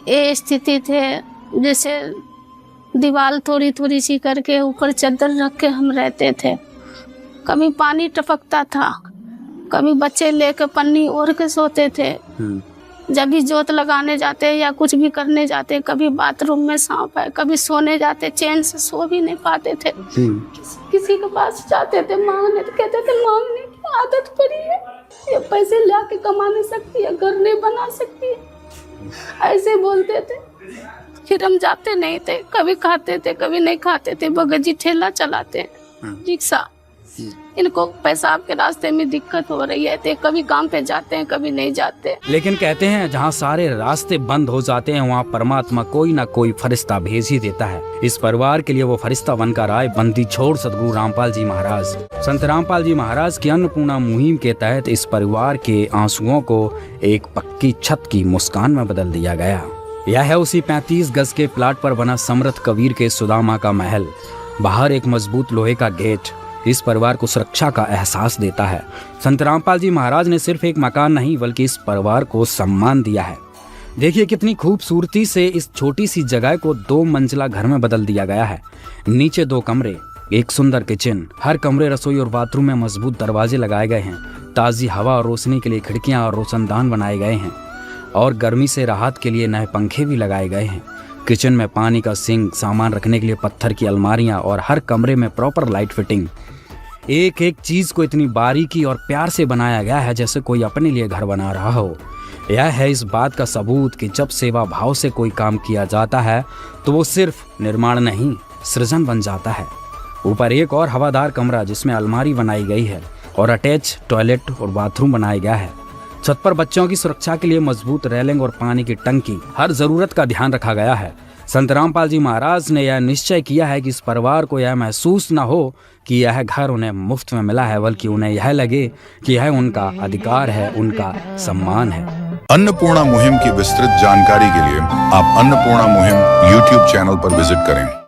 ये स्थिति थे, जैसे दीवार थोड़ी थोड़ी सी करके ऊपर चादर रख के हम रहते थे। कभी पानी टपकता था, कभी बच्चे लेकर पन्नी ओढ़ के सोते थे। जब भी जोत लगाने जाते या कुछ भी करने जाते, कभी बाथरूम में सांप है, कभी सोने जाते चैन से सो भी नहीं पाते थे। किसी के पास जाते थे मांगने, तो कहते थे मांगने की आदत पड़ी है, ये पैसे ला के कमा नहीं सकती है, घर नहीं बना सकती है, ऐसे बोलते थे। फिर हम जाते नहीं थे, कभी खाते थे कभी नहीं खाते थे। बगजी ठेला चलाते, रिक्शा, इनको पेशाब के रास्ते में दिक्कत हो रही है, तो कभी काम पे जाते हैं कभी नहीं जाते। लेकिन कहते हैं जहाँ सारे रास्ते बंद हो जाते हैं वहाँ परमात्मा कोई ना कोई फरिश्ता भेज ही देता है। इस परिवार के लिए वो फरिश्ता बनकर आए बंदी छोड़ सदगुरु रामपाल जी महाराज। संत रामपाल जी महाराज की अन्नपूर्णा मुहिम के तहत इस परिवार के आंसुओं को एक पक्की छत की मुस्कान में बदल दिया गया। यह है उसी 35 गज के प्लाट पर बना समर्थ कबीर के सुदामा का महल। बाहर एक मजबूत लोहे का गेट इस परिवार को सुरक्षा का एहसास देता है। संत रामपाल जी महाराज ने सिर्फ एक मकान नहीं बल्कि इस परिवार को सम्मान दिया है। देखिए कितनी खूबसूरती से इस छोटी सी जगह को 2 मंजिला घर में बदल दिया गया है। नीचे 2 कमरे, एक सुंदर किचन, हर कमरे रसोई और बाथरूम में मजबूत दरवाजे लगाए गए हैं। ताज़ी हवा और रोशनी के लिए खिड़कियां और रोशनदान बनाए गए हैं और गर्मी से राहत के लिए नए पंखे भी लगाए गए हैं। किचन में पानी का सिंक, सामान रखने के लिए पत्थर की अलमारियां और हर कमरे में प्रॉपर लाइट फिटिंग। एक एक चीज को इतनी बारीकी और प्यार से बनाया गया है जैसे कोई अपने लिए घर बना रहा हो। यह है इस बात का सबूत कि जब सेवा भाव से कोई काम किया जाता है तो वो सिर्फ निर्माण नहीं, सृजन बन जाता है। ऊपर एक और हवादार कमरा जिसमें अलमारी बनाई गई है और अटैच टॉयलेट और बाथरूम बनाया गया है। छत पर बच्चों की सुरक्षा के लिए मजबूत रेलिंग और पानी की टंकी, हर जरूरत का ध्यान रखा गया है। संत रामपाल जी महाराज ने यह निश्चय किया है कि इस परिवार को यह महसूस न हो कि यह घर उन्हें मुफ्त में मिला है, बल्कि उन्हें यह लगे कि यह उनका अधिकार है, उनका सम्मान है। अन्नपूर्णा मुहिम की विस्तृत जानकारी के लिए आप अन्नपूर्णा मुहिम YouTube चैनल पर विजिट करें।